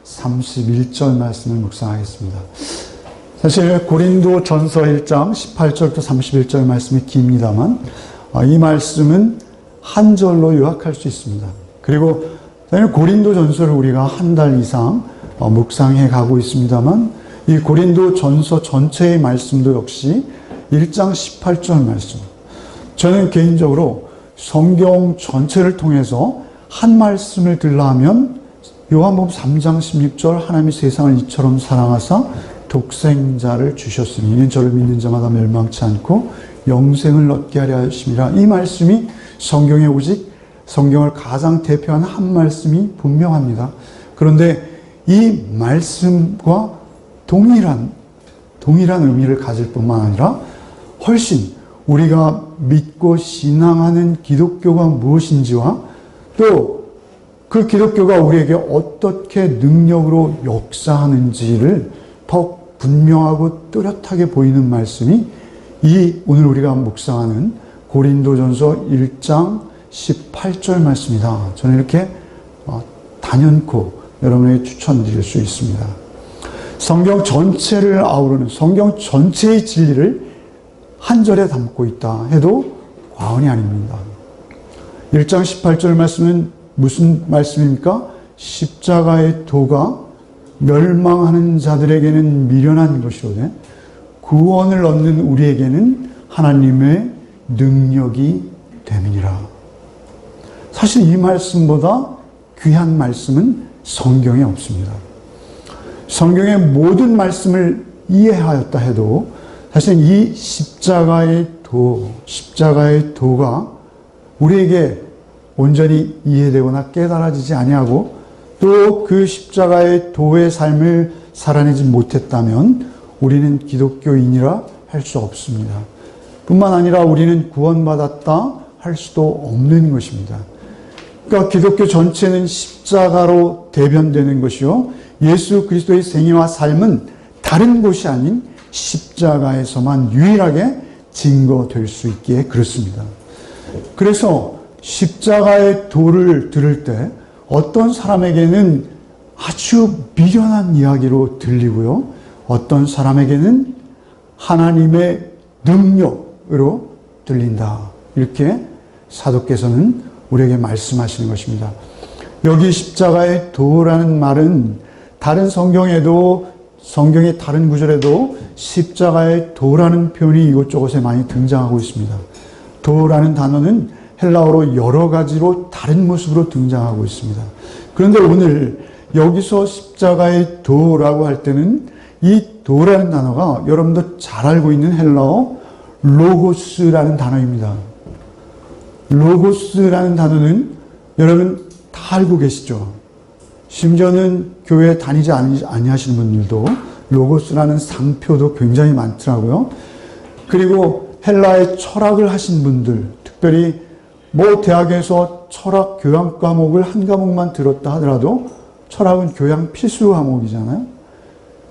31절 말씀을 묵상하겠습니다. 사실 고린도 전서 1장 18절부터 31절 말씀이 깁니다만 이 말씀은 한 절로 요약할 수 있습니다. 그리고 고린도 전서를 우리가 한 달 이상 묵상해 가고 있습니다만 이 고린도 전서 전체의 말씀도 역시 1장 18절 말씀. 저는 개인적으로 성경 전체를 통해서 한 말씀을 들라 하면 요한복음 3장 16절 하나님이 세상을 이처럼 사랑하사 독생자를 주셨으니 이는 저를 믿는 자마다 멸망치 않고 영생을 얻게 하려 하심이라. 이 말씀이 성경에 오직 성경을 가장 대표하는 한 말씀이 분명합니다. 그런데 이 말씀과 동일한 의미를 가질 뿐만 아니라 훨씬 우리가 믿고 신앙하는 기독교가 무엇인지와 또 그 기독교가 우리에게 어떻게 능력으로 역사하는지를 더욱 분명하고 뚜렷하게 보이는 말씀이 이 오늘 우리가 묵상하는 고린도전서 1장 18절 말씀이다. 저는 이렇게 단연코 여러분에게 추천드릴 수 있습니다. 성경 전체를 아우르는 성경 전체의 진리를 한 절에 담고 있다 해도 과언이 아닙니다. 1장 18절 말씀은 무슨 말씀입니까? 십자가의 도가 멸망하는 자들에게는 미련한 것이로되 구원을 얻는 우리에게는 하나님의 능력이 됨이니라. 사실 이 말씀보다 귀한 말씀은 성경에 없습니다. 성경의 모든 말씀을 이해하였다 해도 사실 이 십자가의 도가 우리에게 온전히 이해되거나 깨달아지지 아니하고 또 그 십자가의 도의 삶을 살아내지 못했다면 우리는 기독교인이라 할 수 없습니다. 뿐만 아니라 우리는 구원받았다 할 수도 없는 것입니다. 그러니까 기독교 전체는 십자가로 대변되는 것이요. 예수 그리스도의 생애와 삶은 다른 곳이 아닌 십자가에서만 유일하게 증거될 수 있기에 그렇습니다. 그래서 십자가의 도를 들을 때 어떤 사람에게는 아주 미련한 이야기로 들리고요. 어떤 사람에게는 하나님의 능력으로 들린다. 이렇게 사도께서는 우리에게 말씀하시는 것입니다. 여기 십자가의 도라는 말은 다른 성경에도 성경의 다른 구절에도 십자가의 도라는 표현이 이곳저곳에 많이 등장하고 있습니다. 도라는 단어는 헬라어로 여러 가지로 다른 모습으로 등장하고 있습니다. 그런데 오늘 여기서 십자가의 도라고 할 때는 이 도라는 단어가 여러분도 잘 알고 있는 헬라어 로고스라는 단어입니다. 로고스라는 단어는 여러분 다 알고 계시죠? 심지어는 교회에 다니지 아니하시는 분들도 로고스라는 상표도 굉장히 많더라고요. 그리고 헬라의 철학을 하신 분들, 특별히 대학에서 철학 교양 과목을 한 과목만 들었다 하더라도 철학은 교양 필수 과목이잖아요.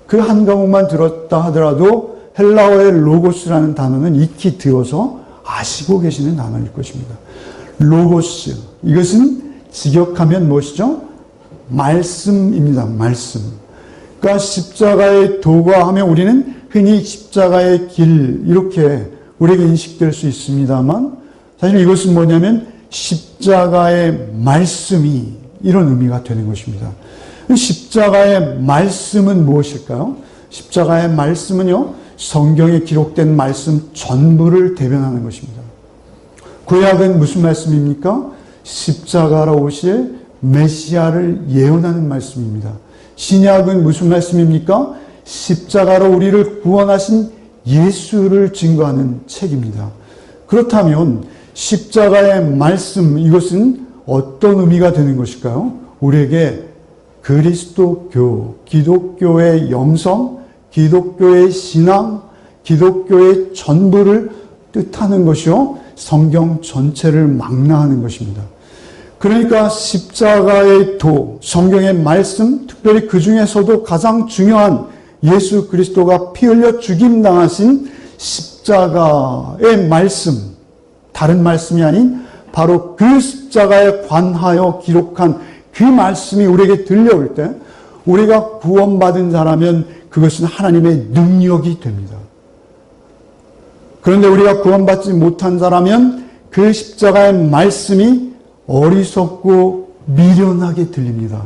그 한 과목만 들었다 하더라도 헬라어의 로고스라는 단어는 익히 들어서 아시고 계시는 단어일 것입니다. 로고스. 이것은 직역하면 무엇이죠? 말씀입니다. 말씀. 그러니까 십자가의 도가 하면 우리는 흔히 십자가의 길 이렇게 우리에게 인식될 수 있습니다만 사실 이것은 뭐냐면 십자가의 말씀이 이런 의미가 되는 것입니다. 십자가의 말씀은 무엇일까요? 십자가의 말씀은요, 성경에 기록된 말씀 전부를 대변하는 것입니다. 구약은 무슨 말씀입니까? 십자가로 오실 메시아를 예언하는 말씀입니다. 신약은 무슨 말씀입니까? 십자가로 우리를 구원하신 예수를 증거하는 책입니다. 그렇다면 십자가의 말씀, 이것은 어떤 의미가 되는 것일까요? 우리에게 그리스도교, 기독교의 영성, 기독교의 신앙, 기독교의 전부를 뜻하는 것이요. 성경 전체를 망라하는 것입니다. 그러니까 십자가의 도, 성경의 말씀, 특별히 그 중에서도 가장 중요한 예수 그리스도가 피 흘려 죽임당하신 십자가의 말씀, 다른 말씀이 아닌 바로 그 십자가에 관하여 기록한 그 말씀이 우리에게 들려올 때 우리가 구원받은 자라면 그것은 하나님의 능력이 됩니다. 그런데 우리가 구원받지 못한 자라면 그 십자가의 말씀이 어리석고 미련하게 들립니다.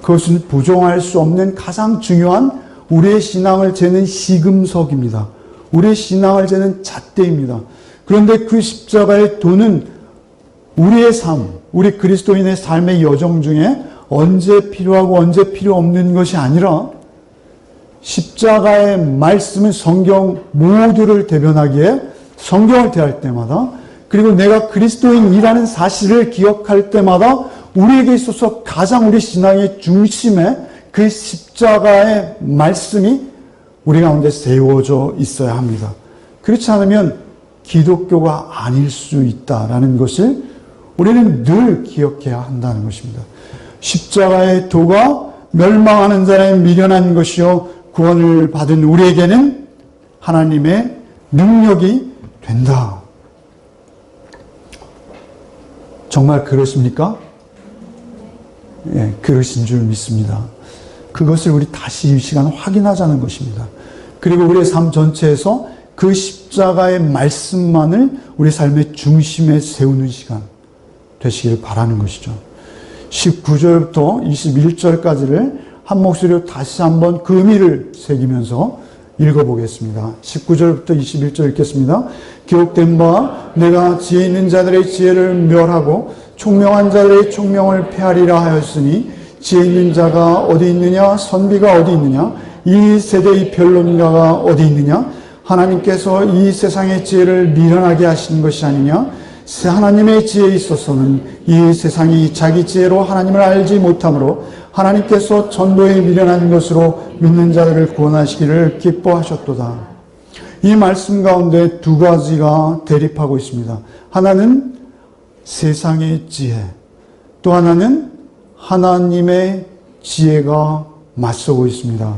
그것은 부정할 수 없는 가장 중요한 우리의 신앙을 재는 시금석입니다. 우리의 신앙을 재는 잣대입니다. 그런데 그 십자가의 도는 우리의 삶, 우리 그리스도인의 삶의 여정 중에 언제 필요하고 언제 필요 없는 것이 아니라 십자가의 말씀은 성경 모두를 대변하기에 성경을 대할 때마다 그리고 내가 그리스도인이라는 사실을 기억할 때마다 우리에게 있어서 가장 우리 신앙의 중심에 그 십자가의 말씀이 우리 가운데 세워져 있어야 합니다. 그렇지 않으면 기독교가 아닐 수 있다라는 것을 우리는 늘 기억해야 한다는 것입니다. 십자가의 도가 멸망하는 자의 미련한 것이요 구원을 받은 우리에게는 하나님의 능력이 된다. 정말 그렇습니까? 예, 그러신 줄 믿습니다. 그것을 우리 다시 이 시간 확인하자는 것입니다. 그리고 우리의 삶 전체에서 그 십자가의 말씀만을 우리 삶의 중심에 세우는 시간 되시길 바라는 것이죠. 19절부터 21절까지를 한 목소리로 다시 한번 그 의미를 새기면서 읽어보겠습니다. 19절부터 21절 읽겠습니다. 기록된 바 내가 지혜 있는 자들의 지혜를 멸하고 총명한 자들의 총명을 폐하리라 하였으니 지혜 있는 자가 어디 있느냐 선비가 어디 있느냐 이 세대의 변론가가 어디 있느냐 하나님께서 이 세상의 지혜를 미련하게 하신 것이 아니냐 하나님의 지혜에 있어서는 이 세상이 자기 지혜로 하나님을 알지 못하므로 하나님께서 전도에 미련한 것으로 믿는 자들을 구원하시기를 기뻐하셨도다. 이 말씀 가운데 두 가지가 대립하고 있습니다. 하나는 세상의 지혜, 또 하나는 하나님의 지혜가 맞서고 있습니다.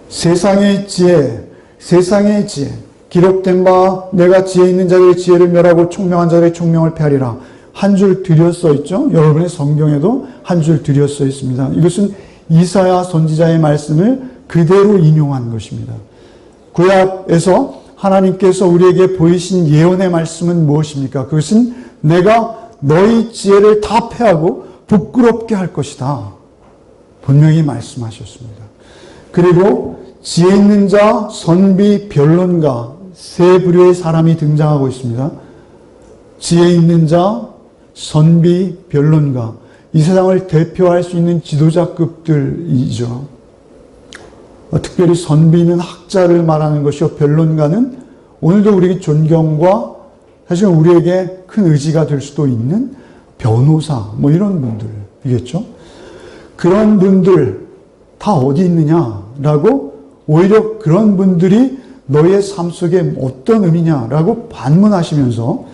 세상의 지혜, 기록된 바 내가 지혜 있는 자들의 지혜를 멸하고 총명한 자들의 총명을 폐하리라. 한 줄 들여 써 있죠. 여러분의 성경에도 한 줄 들여 써 있습니다. 이것은 이사야 선지자의 말씀을 그대로 인용한 것입니다. 구약에서 하나님께서 우리에게 보이신 예언의 말씀은 무엇입니까? 그것은 내가 너희 지혜를 다 패하고 부끄럽게 할 것이다. 분명히 말씀하셨습니다. 그리고 지혜 있는 자, 선비, 변론가 세 부류의 사람이 등장하고 있습니다. 지혜 있는 자, 선비, 변론가 이 세상을 대표할 수 있는 지도자급들이죠. 특별히 선비는 학자를 말하는 것이요 변론가는 오늘도 우리에게 존경과 사실 우리에게 큰 의지가 될 수도 있는 변호사 이런 분들이겠죠. 그런 분들 다 어디 있느냐라고 오히려 그런 분들이 너의 삶 속에 어떤 의미냐라고 반문하시면서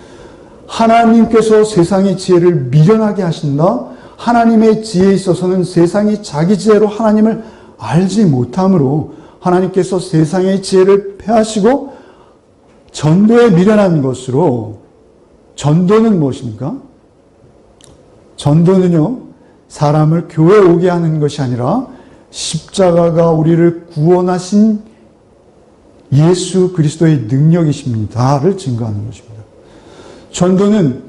하나님께서 세상의 지혜를 미련하게 하신다. 하나님의 지혜에 있어서는 세상이 자기 지혜로 하나님을 알지 못함으로 하나님께서 세상의 지혜를 폐하시고 전도에 미련한 것으로 전도는 무엇입니까? 전도는요, 사람을 교회에 오게 하는 것이 아니라 십자가가 우리를 구원하신 예수 그리스도의 능력이십니다를 증거하는 것입니다. 전도는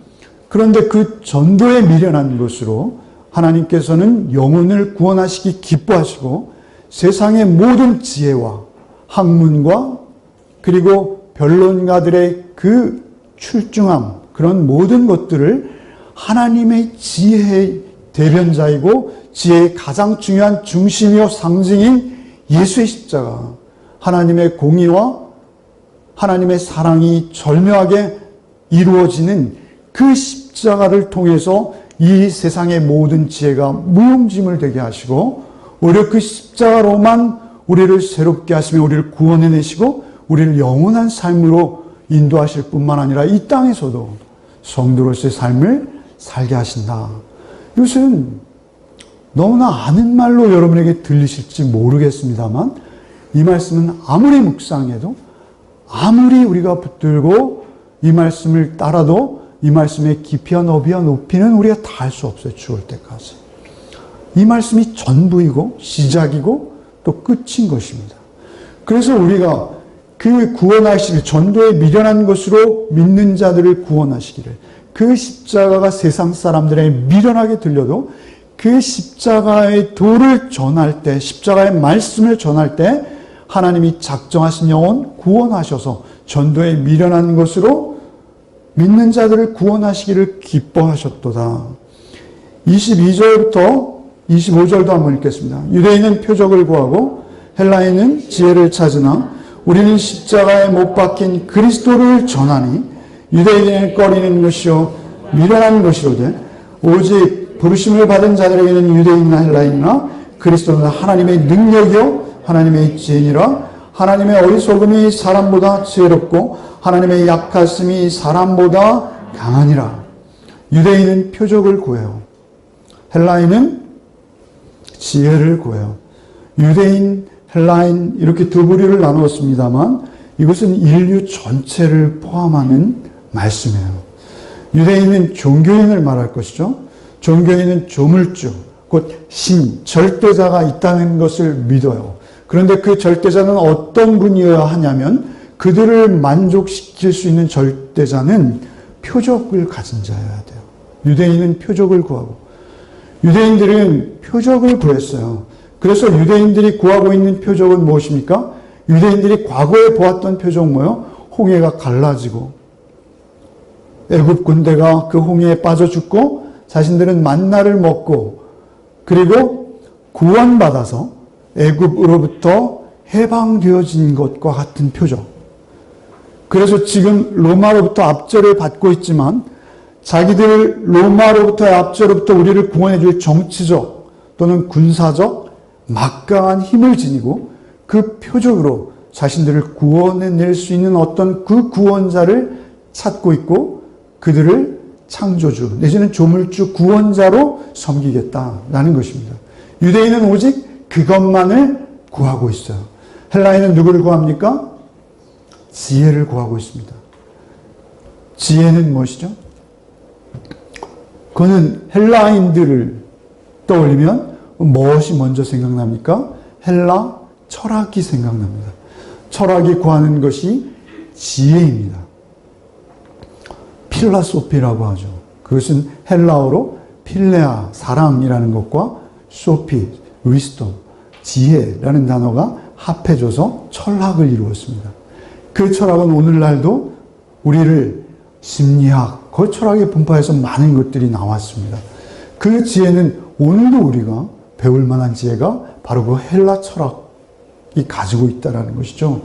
그런데 그 전도에 미련한 것으로 하나님께서는 영혼을 구원하시기 기뻐하시고 세상의 모든 지혜와 학문과 그리고 변론가들의 그 출중함 그런 모든 것들을 하나님의 지혜의 대변자이고 지혜의 가장 중요한 중심이요 상징인 예수의 십자가 하나님의 공의와 하나님의 사랑이 절묘하게 이루어지는 그 십자가를 통해서 이 세상의 모든 지혜가 무용지물 되게 하시고 오히려 그 십자가로만 우리를 새롭게 하시며 우리를 구원해내시고 우리를 영원한 삶으로 인도하실 뿐만 아니라 이 땅에서도 성도로서의 삶을 살게 하신다. 이것은 너무나 아는 말로 여러분에게 들리실지 모르겠습니다만 이 말씀은 아무리 묵상해도 아무리 우리가 붙들고 이 말씀을 따라도 이 말씀의 깊이와 너비와 높이는 우리가 다 알 수 없어요. 죽을 때까지. 이 말씀이 전부이고 시작이고 또 끝인 것입니다. 그래서 우리가 그 구원하시길, 전도에 미련한 것으로 믿는 자들을 구원하시기를, 그 십자가가 세상 사람들에게 미련하게 들려도 그 십자가의 도를 전할 때, 십자가의 말씀을 전할 때 하나님이 작정하신 영혼 구원하셔서 전도에 미련한 것으로 믿는 자들을 구원하시기를 기뻐하셨도다. 22절부터 25절도 한번 읽겠습니다. 유대인은 표적을 구하고 헬라인은 지혜를 찾으나 우리는 십자가에 못 박힌 그리스도를 전하니 유대인에게 꺼리는 것이요 미련한 것이로되 오직 부르심을 받은 자들에게는 유대인이나 헬라인이나 그리스도는 하나님의 능력이요 하나님의 지혜니라. 하나님의 어리석음이 사람보다 지혜롭고 하나님의 약하심이 사람보다 강하니라. 유대인은 표적을 구해요. 헬라인은 지혜를 구해요. 유대인, 헬라인 이렇게 두 부류를 나누었습니다만 이것은 인류 전체를 포함하는 말씀이에요. 유대인은 종교인을 말할 것이죠. 종교인은 조물주, 곧 신, 절대자가 있다는 것을 믿어요. 그런데 그 절대자는 어떤 분이어야 하냐면 그들을 만족시킬 수 있는 절대자는 표적을 가진 자여야 돼요. 유대인은 표적을 구하고 유대인들은 표적을 구했어요. 그래서 유대인들이 구하고 있는 표적은 무엇입니까? 유대인들이 과거에 보았던 표적은 뭐예요? 홍해가 갈라지고 애굽 군대가 그 홍해에 빠져 죽고 자신들은 만나를 먹고 그리고 구원받아서 애굽으로부터 해방되어진 것과 같은 표적. 그래서 지금 로마로부터 압제를 받고 있지만 자기들 로마로부터의 압제로부터 우리를 구원해 줄 정치적 또는 군사적 막강한 힘을 지니고 그 표적으로 자신들을 구원해낼 수 있는 어떤 그 구원자를 찾고 있고 그들을 창조주 내지는 조물주 구원자로 섬기겠다라는 것입니다. 유대인은 오직 그것만을 구하고 있어요. 헬라인은 누구를 구합니까? 지혜를 구하고 있습니다. 지혜는 무엇이죠? 그는 헬라인들을 떠올리면 무엇이 먼저 생각납니까? 헬라 철학이 생각납니다. 철학이 구하는 것이 지혜입니다. 필라소피라고 하죠. 그것은 헬라어로 필레아, 사랑이라는 것과 소피, 위스덤, 지혜라는 단어가 합해져서 철학을 이루었습니다. 그 철학은 오늘날도 우리를 심리학, 그 철학의 분파에서 많은 것들이 나왔습니다. 그 지혜는 오늘도 우리가 배울 만한 지혜가 바로 그 헬라 철학이 가지고 있다는 것이죠.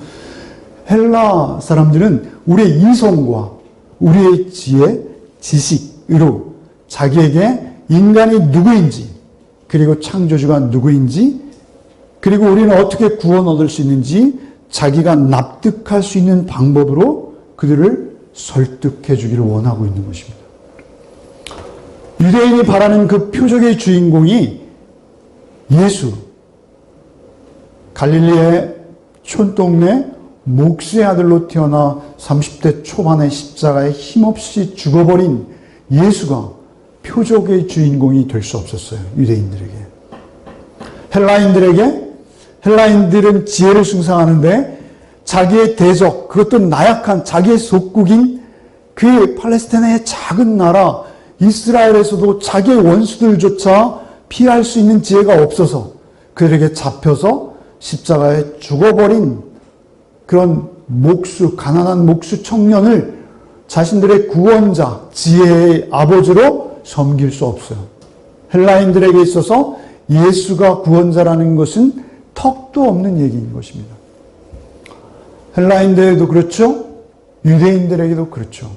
헬라 사람들은 우리의 이성과 우리의 지혜, 지식으로 자기에게 인간이 누구인지 그리고 창조주가 누구인지 그리고 우리는 어떻게 구원 얻을 수 있는지 자기가 납득할 수 있는 방법으로 그들을 설득해 주기를 원하고 있는 것입니다. 유대인이 바라는 그 표적의 주인공이 예수, 갈릴리의 촌동네 목수의 아들로 태어나 30대 초반에 십자가에 힘없이 죽어버린 예수가 표적의 주인공이 될 수 없었어요. 유대인들에게. 헬라인들은 지혜를 숭상하는데 자기의 대적, 그것도 나약한 자기의 속국인 그 팔레스타인의 작은 나라 이스라엘에서도 자기의 원수들조차 피할 수 있는 지혜가 없어서 그들에게 잡혀서 십자가에 죽어버린 그런 목수, 가난한 목수 청년을 자신들의 구원자, 지혜의 아버지로 섬길 수 없어요. 헬라인들에게 있어서 예수가 구원자라는 것은 턱도 없는 얘기인 것입니다. 헬라인들에게도 그렇죠. 유대인들에게도 그렇죠.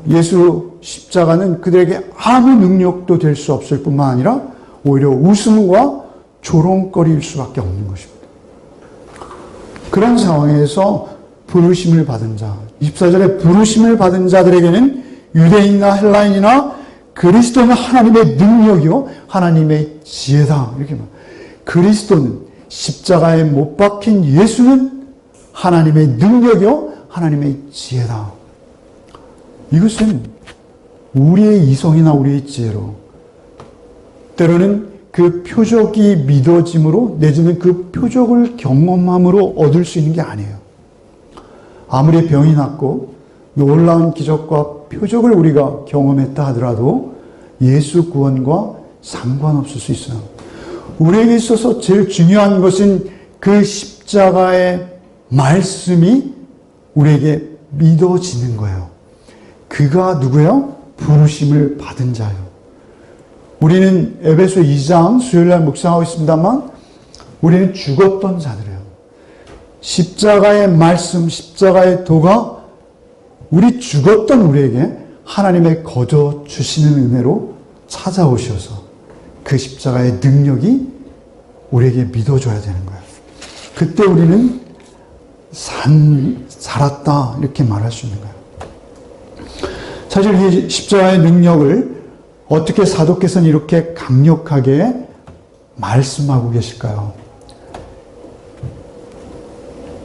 예수 십자가는 그들에게 아무 능력도 될 수 없을 뿐만 아니라 오히려 웃음과 조롱거리일 수밖에 없는 것입니다. 그런 상황에서 부르심을 받은 자, 24절에 부르심을 받은 자들에게는 유대인이나 헬라인이나 그리스도는 하나님의 능력이요 하나님의 지혜다. 이렇게 말. 그리스도는 십자가에 못 박힌 예수는 하나님의 능력이요 하나님의 지혜다. 이것은 우리의 이성이나 우리의 지혜로, 때로는 그 표적이 믿어짐으로 내지는 그 표적을 경험함으로 얻을 수 있는 게 아니에요. 아무리 병이 낫고 놀라운 기적과 표적을 우리가 경험했다 하더라도 예수 구원과 상관없을 수 있어요. 우리에게 있어서 제일 중요한 것은 그 십자가의 말씀이 우리에게 믿어지는 거예요. 그가 누구예요? 부르심을 받은 자예요. 우리는 에베소 2장 수요일날 묵상하고 있습니다만 우리는 죽었던 자들이에요. 십자가의 말씀, 십자가의 도가 우리 죽었던 우리에게 하나님의 거저 주시는 은혜로 찾아오셔서 그 십자가의 능력이 우리에게 믿어줘야 되는 거예요. 그때 우리는 살았다 이렇게 말할 수 있는 거예요. 사실 이 십자가의 능력을 어떻게 사도께서는 이렇게 강력하게 말씀하고 계실까요?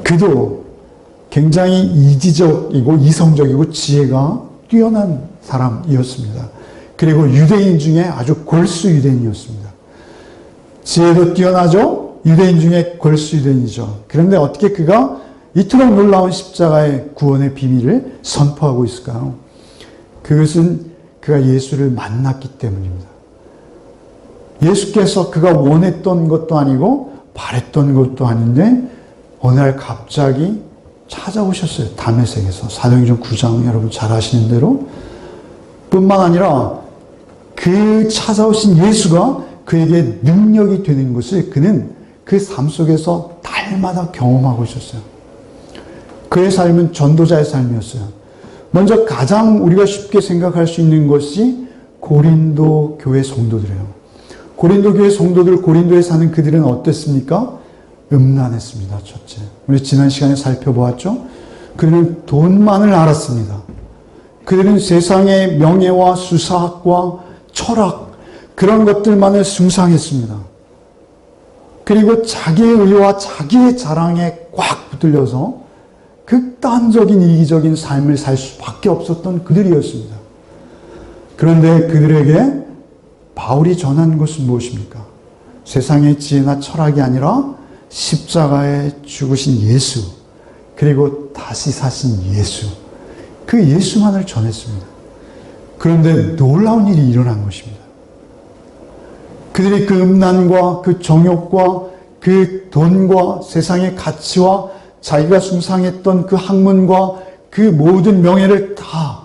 그도 굉장히 이지적이고 이성적이고 지혜가 뛰어난 사람이었습니다. 그리고 유대인 중에 아주 골수 유대인이었습니다. 지혜도 뛰어나죠? 유대인 중에 골수 유대인이죠. 그런데 어떻게 그가 이토록 놀라운 십자가의 구원의 비밀을 선포하고 있을까요? 그것은 그가 예수를 만났기 때문입니다. 예수께서 그가 원했던 것도 아니고 바랬던 것도 아닌데 어느 날 갑자기 찾아오셨어요. 다메섹에서. 사도행전 9장 여러분 잘 아시는 대로. 뿐만 아니라 그 찾아오신 예수가 그에게 능력이 되는 것을 그는 그 삶 속에서 날마다 경험하고 있었어요. 그의 삶은 전도자의 삶이었어요. 먼저 가장 우리가 쉽게 생각할 수 있는 것이 고린도 교회 성도들이에요. 고린도 교회 성도들, 고린도에 사는 그들은 어땠습니까? 음란했습니다. 첫째. 우리 지난 시간에 살펴보았죠? 그들은 돈만을 알았습니다. 그들은 세상의 명예와 수사학과 철학, 그런 것들만을 숭상했습니다. 그리고 자기의 의와 자기의 자랑에 꽉 붙들려서 극단적인 이기적인 삶을 살 수밖에 없었던 그들이었습니다. 그런데 그들에게 바울이 전한 것은 무엇입니까? 세상의 지혜나 철학이 아니라 십자가에 죽으신 예수, 그리고 다시 사신 예수, 그 예수만을 전했습니다. 그런데 놀라운 일이 일어난 것입니다. 그들이 그 음란과 그 정욕과 그 돈과 세상의 가치와 자기가 숭상했던 그 학문과 그 모든 명예를 다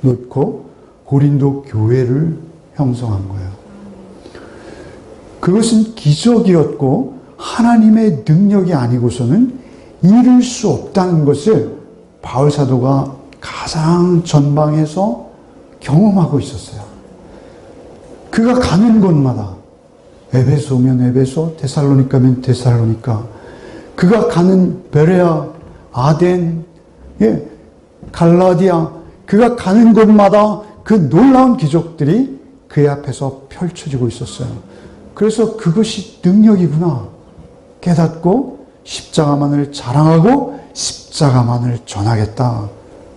놓고 고린도 교회를 형성한 거예요. 그것은 기적이었고 하나님의 능력이 아니고서는 이룰 수 없다는 것을 바울 사도가 가장 전방에서 경험하고 있었어요. 그가 가는 곳마다 에베소면 에베소, 데살로니카면 데살로니카, 그가 가는 베레아, 아덴, 갈라디아, 그가 가는 곳마다 그 놀라운 기적들이 그의 앞에서 펼쳐지고 있었어요. 그래서 그것이 능력이구나 깨닫고 십자가만을 자랑하고 십자가만을 전하겠다.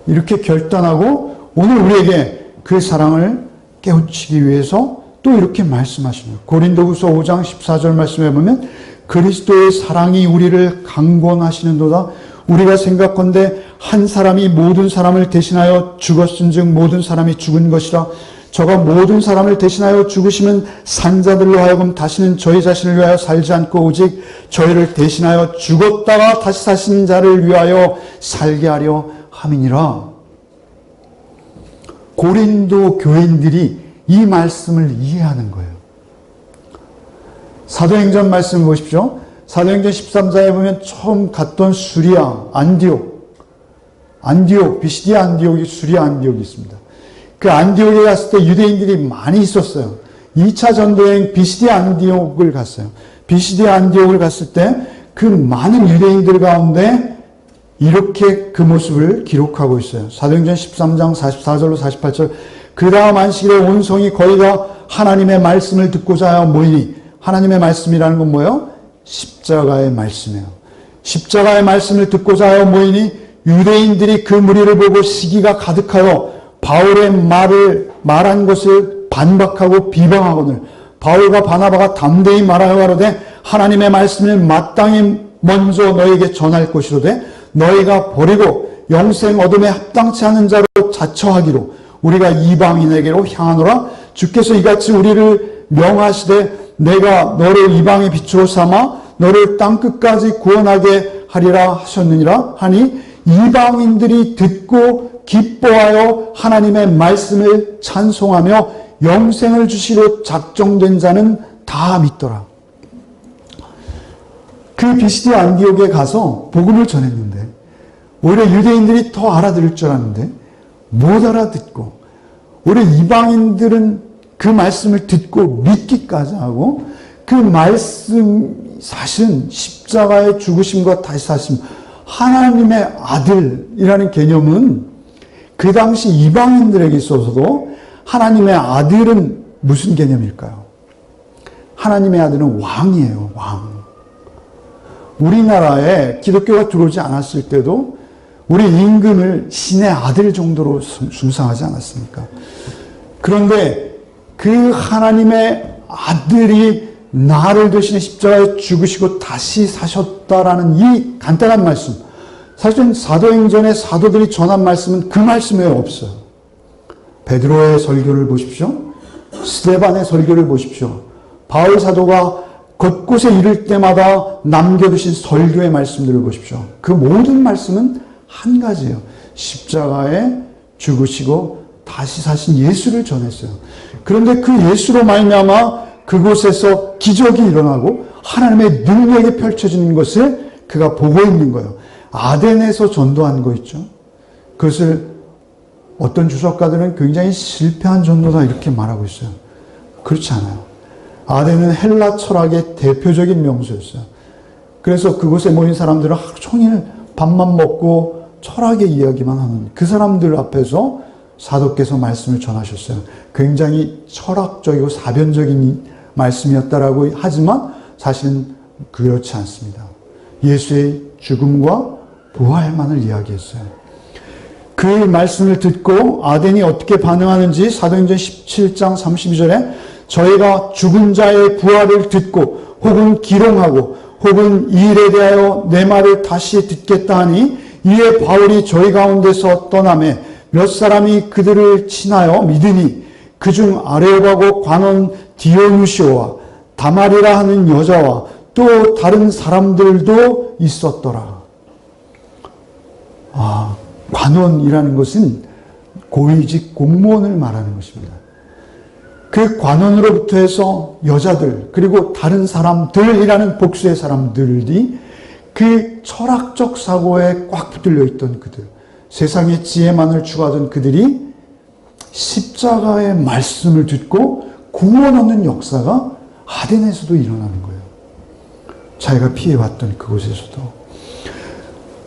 이렇게 결단하고 오늘 우리에게 그 사랑을 깨우치기 위해서 또 이렇게 말씀하십니다. 고린도후서 5장 14절 말씀해 보면 그리스도의 사랑이 우리를 강권하시는도다. 우리가 생각건대 한 사람이 모든 사람을 대신하여 죽었은즉 모든 사람이 죽은 것이라. 저가 모든 사람을 대신하여 죽으시면 산자들로 하여금 다시는 저희 자신을 위하여 살지 않고 오직 저희를 대신하여 죽었다가 다시 사신 자를 위하여 살게 하려 함이니라. 고린도 교인들이 이 말씀을 이해하는 거예요. 사도행전 말씀 보십시오. 사도행전 13장에 보면 처음 갔던 수리아, 안디옥, 비시디아 안디옥이 수리아 안디옥이 있습니다. 그 안디옥에 갔을 때 유대인들이 많이 있었어요. 2차 전도여행 비시디아 안디옥을 갔어요. 비시디아 안디옥을 갔을 때 그 많은 유대인들 가운데 이렇게 그 모습을 기록하고 있어요. 사도행전 13장 44절로 48절. 그 다음 안식일에 온 성이 거의 다 하나님의 말씀을 듣고자 하여 모이니, 하나님의 말씀이라는 건 뭐예요? 십자가의 말씀이에요. 십자가의 말씀을 듣고자 하여 모이니 유대인들이 그 무리를 보고 시기가 가득하여 바울의 말한 것을 반박하고 비방하거늘 바울과 바나바가 담대히 말하여 가로되 하나님의 말씀을 마땅히 먼저 너에게 전할 것이로되 너희가 버리고 영생 얻음에 합당치 않은 자로 자처하기로 우리가 이방인에게로 향하노라. 주께서 이같이 우리를 명하시되 내가 너를 이방의 빛으로 삼아 너를 땅끝까지 구원하게 하리라 하셨느니라 하니 이방인들이 듣고 기뻐하여 하나님의 말씀을 찬송하며 영생을 주시러 작정된 자는 다 믿더라. 그 비시디아 안디옥에 가서 복음을 전했는데 오히려 유대인들이 더 알아들을 줄 알았는데 못 알아듣고 오히려 이방인들은 그 말씀을 듣고 믿기까지 하고 그 말씀 사실은 십자가의 죽으심과 다시 사심 하나님의 아들이라는 개념은 그 당시 이방인들에게 있어서도 하나님의 아들은 무슨 개념일까요? 하나님의 아들은 왕이에요. 왕. 우리나라에 기독교가 들어오지 않았을 때도 우리 임금을 신의 아들 정도로 숭상하지 않았습니까? 그런데 그 하나님의 아들이 나를 대신에 십자가에 죽으시고 다시 사셨다라는 이 간단한 말씀, 사실은 사도행전의 사도들이 전한 말씀은 그 말씀 외에 없어요. 베드로의 설교를 보십시오. 스데반의 설교를 보십시오. 바울 사도가 곳곳에 이를 때마다 남겨두신 설교의 말씀들을 보십시오. 그 모든 말씀은 한 가지예요. 십자가에 죽으시고 다시 사신 예수를 전했어요. 그런데 그 예수로 말미암아 그곳에서 기적이 일어나고 하나님의 능력이 펼쳐지는 것을 그가 보고 있는 거예요. 아덴에서 전도한 거 있죠. 그것을 어떤 주석가들은 굉장히 실패한 전도다 이렇게 말하고 있어요. 그렇지 않아요. 아덴은 헬라 철학의 대표적인 명소였어요. 그래서 그곳에 모인 사람들은 하루 종일 밥만 먹고 철학의 이야기만 하는 그 사람들 앞에서 사도께서 말씀을 전하셨어요. 굉장히 철학적이고 사변적인 말씀이었다라고 하지만 사실은 그렇지 않습니다. 예수의 죽음과 부활만을 이야기했어요. 그 말씀을 듣고 아덴이 어떻게 반응하는지 사도행전 17장 32절에 저희가 죽은 자의 부활을 듣고 혹은 기롱하고 혹은 이 일에 대하여 내 말을 다시 듣겠다 하니 이에 바울이 저희 가운데서 떠나매 몇 사람이 그들을 친하여 믿으니 그중 아레오바고 관원 디오누시오와 다말이라 하는 여자와 또 다른 사람들도 있었더라. 관원이라는 것은 고위직 공무원을 말하는 것입니다. 그 관원으로부터 해서 여자들 그리고 다른 사람들이라는 복수의 사람들이 그 철학적 사고에 꽉 붙들려 있던 그들, 세상의 지혜만을 추구하던 그들이 십자가의 말씀을 듣고 구원 얻는 역사가 아덴에서도 일어나는 거예요. 자기가 피해왔던 그곳에서도.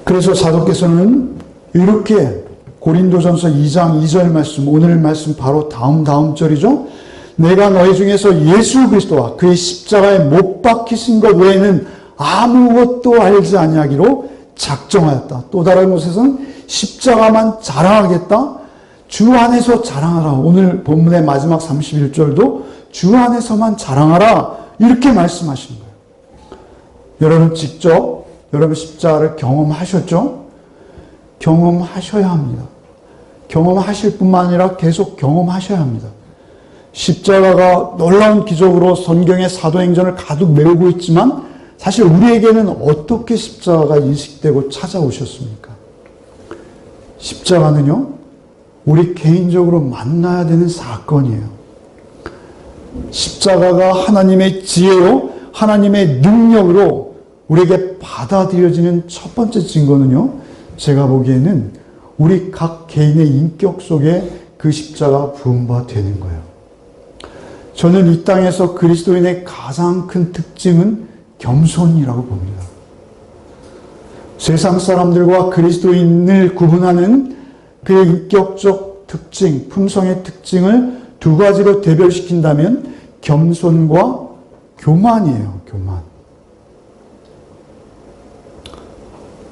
그래서 사도께서는 이렇게 고린도전서 2장 2절 말씀, 오늘 말씀 바로 다음 절이죠. 내가 너희 중에서 예수 그리스도와 그의 십자가에 못 박히신 것 외에는 아무것도 알지 아니하기로 작정하였다. 또 다른 곳에서는 십자가만 자랑하겠다. 주 안에서 자랑하라. 오늘 본문의 마지막 31절도 주 안에서만 자랑하라. 이렇게 말씀하시는 거예요. 여러분 직접 여러분 십자가를 경험하셨죠? 경험하셔야 합니다. 경험하실 뿐만 아니라 계속 경험하셔야 합니다. 십자가가 놀라운 기적으로 성경의 사도행전을 가득 메우고 있지만 사실 우리에게는 어떻게 십자가가 인식되고 찾아오셨습니까? 십자가는요, 우리 개인적으로 만나야 되는 사건이에요. 십자가가 하나님의 지혜로 하나님의 능력으로 우리에게 받아들여지는 첫 번째 증거는요, 제가 보기에는 우리 각 개인의 인격 속에 그 십자가 부음바 되는 거예요. 저는 이 땅에서 그리스도인의 가장 큰 특징은 겸손이라고 봅니다. 세상 사람들과 그리스도인을 구분하는 그의 인격적 특징, 품성의 특징을 두 가지로 대별시킨다면 겸손과 교만이에요. 교만.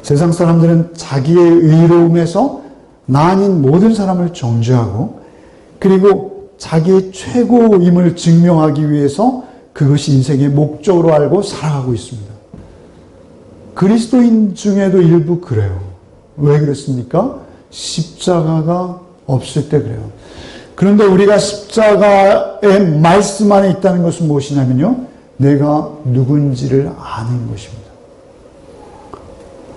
세상 사람들은 자기의 의로움에서 나 아닌 모든 사람을 정죄하고 그리고 자기의 최고임을 증명하기 위해서 그것이 인생의 목적으로 알고 살아가고 있습니다. 그리스도인 중에도 일부 그래요. 왜 그렇습니까? 십자가가 없을 때 그래요. 그런데 우리가 십자가의 말씀 안에 있다는 것은 무엇이냐면요. 내가 누군지를 아는 것입니다.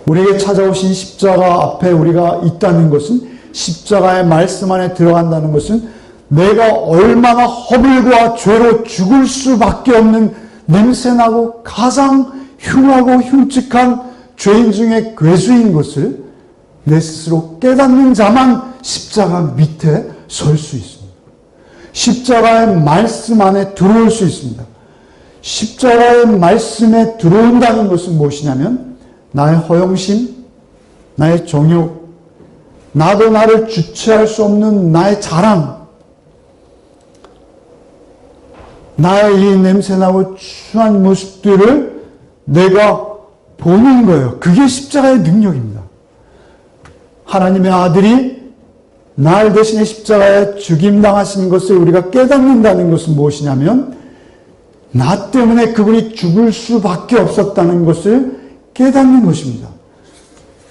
우리에게 찾아오신 십자가 앞에 우리가 있다는 것은 십자가의 말씀 안에 들어간다는 것은 내가 얼마나 허물과 죄로 죽을 수밖에 없는 냄새나고 가장 흉하고 흉측한 죄인 중에 괴수인 것을 내 스스로 깨닫는 자만 십자가 밑에 설 수 있습니다. 십자가의 말씀 안에 들어올 수 있습니다. 십자가의 말씀에 들어온다는 것은 무엇이냐면 나의 허영심, 나의 정욕, 나도 나를 주체할 수 없는 나의 자랑, 나의 이 냄새나고 추한 모습들을 내가 보는 거예요. 그게 십자가의 능력입니다. 하나님의 아들이 날 대신에 십자가에 죽임당하신 것을 우리가 깨닫는다는 것은 무엇이냐면 나 때문에 그분이 죽을 수밖에 없었다는 것을 깨닫는 것입니다.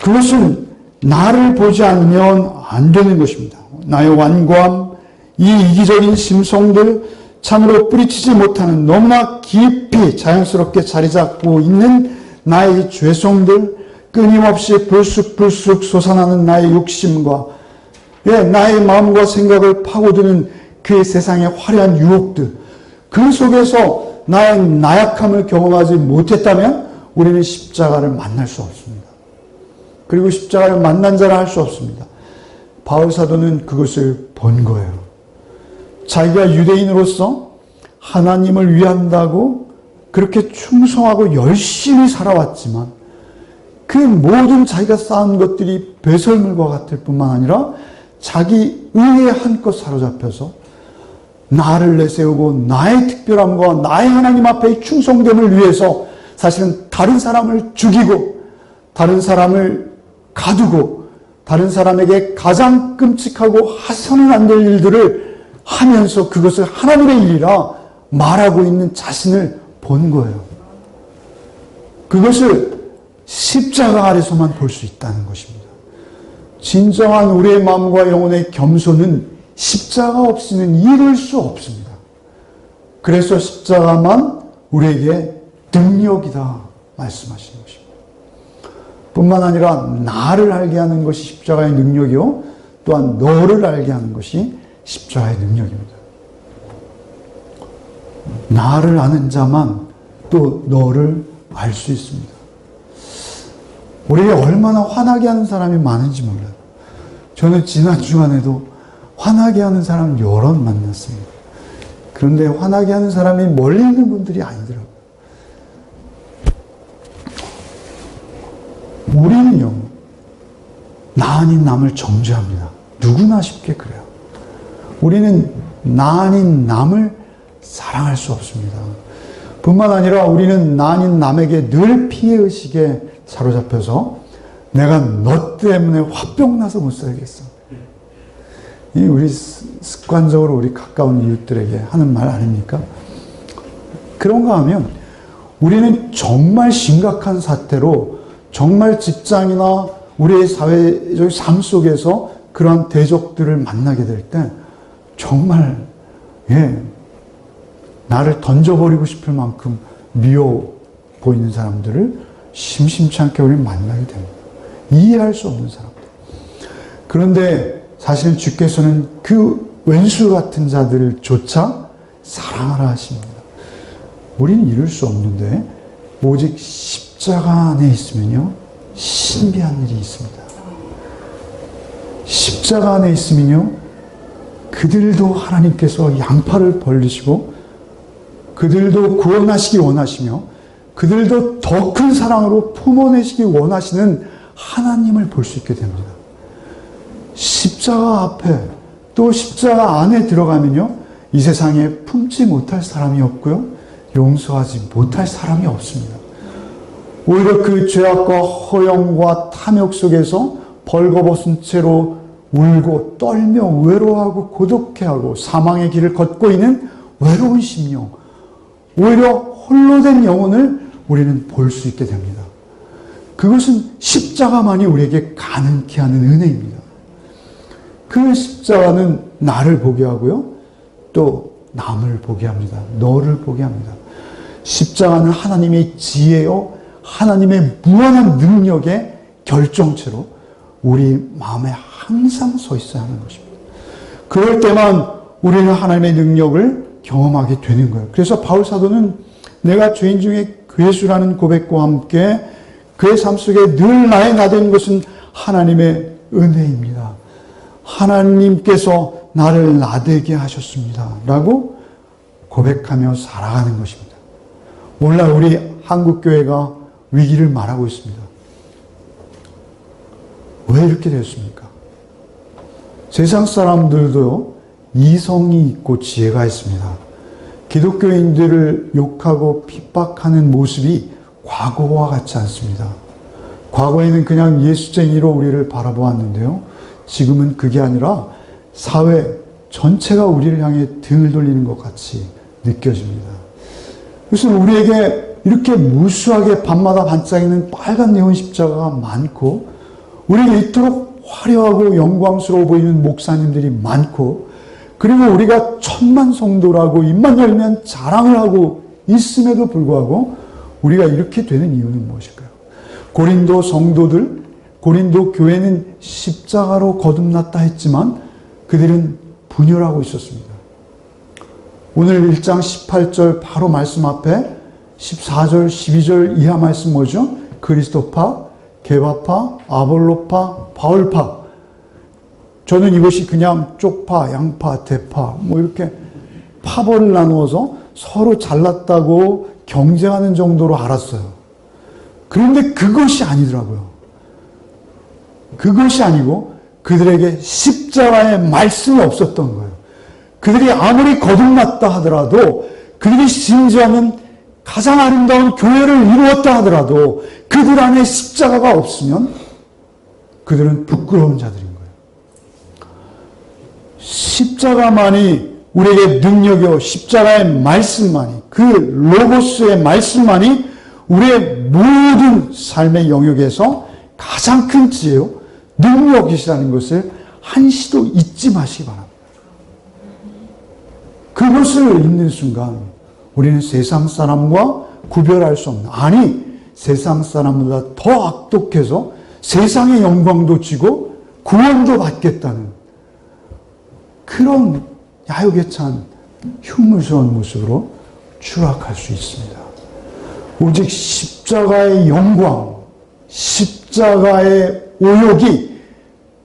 그것은 나를 보지 않으면 안 되는 것입니다. 나의 완고함, 이 이기적인 심성들, 참으로 뿌리치지 못하는 너무나 깊이 자연스럽게 자리 잡고 있는 나의 죄성들, 끊임없이 불쑥불쑥 솟아나는 나의 욕심과 나의 마음과 생각을 파고드는 그 세상의 화려한 유혹들, 그 속에서 나의 나약함을 경험하지 못했다면 우리는 십자가를 만날 수 없습니다. 그리고 십자가를 만난 자라 할 수 없습니다. 바울 사도는 그것을 본 거예요. 자기가 유대인으로서 하나님을 위한다고 그렇게 충성하고 열심히 살아왔지만 그 모든 자기가 쌓은 것들이 배설물과 같을 뿐만 아니라 자기 의에 한껏 사로잡혀서 나를 내세우고 나의 특별함과 나의 하나님 앞에 충성됨을 위해서 사실은 다른 사람을 죽이고 다른 사람을 가두고 다른 사람에게 가장 끔찍하고 하서는 안 될 일들을 하면서 그것을 하나님의 일이라 말하고 있는 자신을 본 거예요. 그것을 십자가 아래서만 볼 수 있다는 것입니다. 진정한 우리의 마음과 영혼의 겸손은 십자가 없이는 이룰 수 없습니다. 그래서 십자가만 우리에게 능력이다 말씀하시는 것입니다. 뿐만 아니라 나를 알게 하는 것이 십자가의 능력이요 또한 너를 알게 하는 것이 십자가의 능력입니다. 나를 아는 자만 또 너를 알 수 있습니다. 우리에게 얼마나 화나게 하는 사람이 많은지 몰라요. 저는 지난 주간에도 화나게 하는 사람 여러 만났습니다. 그런데 화나게 하는 사람이 멀리 있는 분들이 아니더라고요. 우리는요, 나 아닌 남을 정죄합니다. 누구나 쉽게 그래요. 우리는 나 아닌 남을 사랑할 수 없습니다. 뿐만 아니라 우리는 나 아닌 남에게 늘 피해의식에 사로잡혀서 내가 너 때문에 화병 나서 못 살겠어. 이 우리 습관적으로 우리 가까운 이웃들에게 하는 말 아닙니까? 그런가 하면 우리는 정말 심각한 사태로 정말 직장이나 우리의 사회적 삶 속에서 그러한 대적들을 만나게 될 때 정말 나를 던져버리고 싶을 만큼 미워 보이는 사람들을 심심치 않게 우리는 만나게 됩니다. 이해할 수 없는 사람들. 그런데 사실 주께서는 그 왼수 같은 자들조차 사랑하라 하십니다. 우리는 이룰 수 없는데 오직 십자가 안에 있으면요 신비한 일이 있습니다. 십자가 안에 있으면요 그들도 하나님께서 양팔을 벌리시고 그들도 구원하시기 원하시며 그들도 더 큰 사랑으로 품어내시기 원하시는 하나님을 볼 수 있게 됩니다. 십자가 앞에 또 십자가 안에 들어가면요 이 세상에 품지 못할 사람이 없고요 용서하지 못할 사람이 없습니다. 오히려 그 죄악과 허영과 탐욕 속에서 벌거벗은 채로 울고 떨며 외로워하고 고독해하고 사망의 길을 걷고 있는 외로운 심령, 오히려 홀로 된 영혼을 우리는 볼 수 있게 됩니다. 그것은 십자가만이 우리에게 가능케 하는 은혜입니다. 그 십자가는 나를 보게 하고요, 또 남을 보게 합니다. 너를 보게 합니다. 십자가는 하나님의 지혜요, 하나님의 무한한 능력의 결정체로 우리 마음에 항상 서 있어야 하는 것입니다. 그럴 때만 우리는 하나님의 능력을 경험하게 되는 거예요. 그래서 바울 사도는 내가 죄인 중에 괴수라는 고백과 함께 그의 삶 속에 늘 나의 나된 것은 하나님의 은혜입니다. 하나님께서 나를 나되게 하셨습니다. 라고 고백하며 살아가는 것입니다. 오늘날 우리 한국교회가 위기를 말하고 있습니다. 왜 이렇게 됐습니까? 세상 사람들도 이성이 있고 지혜가 있습니다. 기독교인들을 욕하고 핍박하는 모습이 과거와 같지 않습니다. 과거에는 그냥 예수쟁이로 우리를 바라보았는데요. 지금은 그게 아니라 사회 전체가 우리를 향해 등을 돌리는 것 같이 느껴집니다. 그래서 우리에게 이렇게 무수하게 밤마다 반짝이는 빨간 네온 십자가가 많고, 우리에게 이토록 화려하고 영광스러워 보이는 목사님들이 많고, 그리고 우리가 천만 성도라고 입만 열면 자랑을 하고 있음에도 불구하고 우리가 이렇게 되는 이유는 무엇일까요? 고린도 성도들, 고린도 교회는 십자가로 거듭났다 했지만 그들은 분열하고 있었습니다. 오늘 1장 18절 바로 말씀 앞에 14절, 12절 이하 말씀 뭐죠? 그리스도파, 게바파, 아볼로파, 바울파. 저는 이것이 그냥 쪽파, 양파, 대파 뭐 이렇게 파벌을 나누어서 서로 잘났다고 경쟁하는 정도로 알았어요. 그런데 그것이 아니더라고요. 그것이 아니고 그들에게 십자가의 말씀이 없었던 거예요. 그들이 아무리 거듭났다 하더라도, 그들이 심지어는 가장 아름다운 교회를 이루었다 하더라도 그들 안에 십자가가 없으면 그들은 부끄러운 자들인 거예요. 십자가만이 우리에게 능력이요, 십자가의 말씀만이, 그 로고스의 말씀만이 우리의 모든 삶의 영역에서 가장 큰 지혜요, 능력이시라는 것을 한시도 잊지 마시기 바랍니다. 그것을 잊는 순간 우리는 세상 사람과 구별할 수 없는, 아니 세상 사람보다 더 악독해서 세상의 영광도 지고 구원도 받겠다는 그런 야욕에 찬 흉물스러운 모습으로 추락할 수 있습니다. 오직 십자가의 영광, 십자가의 오욕이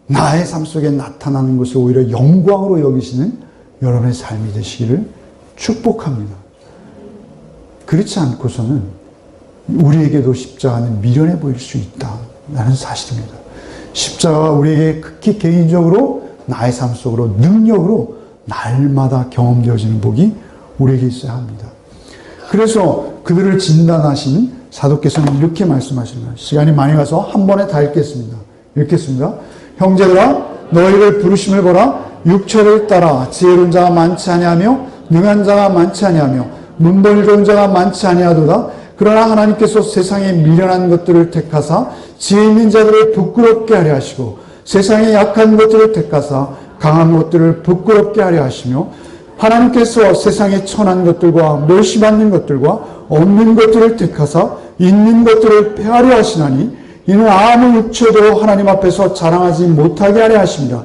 나의 삶 속에 나타나는 것을 오히려 영광으로 여기시는 여러분의 삶이 되시기를 축복합니다. 그렇지 않고서는 우리에게도 십자가는 미련해 보일 수 있다는 사실입니다. 십자가가 우리에게 극히 개인적으로 나의 삶 속으로 능력으로 날마다 경험되어지는 복이 우리에게 있어야 합니다. 그래서 그들을 진단하신 사도께서는 이렇게 말씀하십니다. 시간이 많이 가서 한 번에 다 읽겠습니다. 읽겠습니다. 형제들아, 너희를 부르심을 보라. 육체를 따라 지혜로운 자가 많지 아니하며 능한 자가 많지 아니하며 문벌 좋은 자가 많지 아니하도다. 그러나 하나님께서 세상에 미련한 것들을 택하사 지혜 있는 자들을 부끄럽게 하려 하시고 세상에 약한 것들을 택하사 강한 것들을 부끄럽게 하려 하시며 하나님께서 세상에 천한 것들과 멸시받는 것들과 없는 것들을 택하사 있는 것들을 폐하려 하시나니 이는 아무 육체도 하나님 앞에서 자랑하지 못하게 하려 하십니다.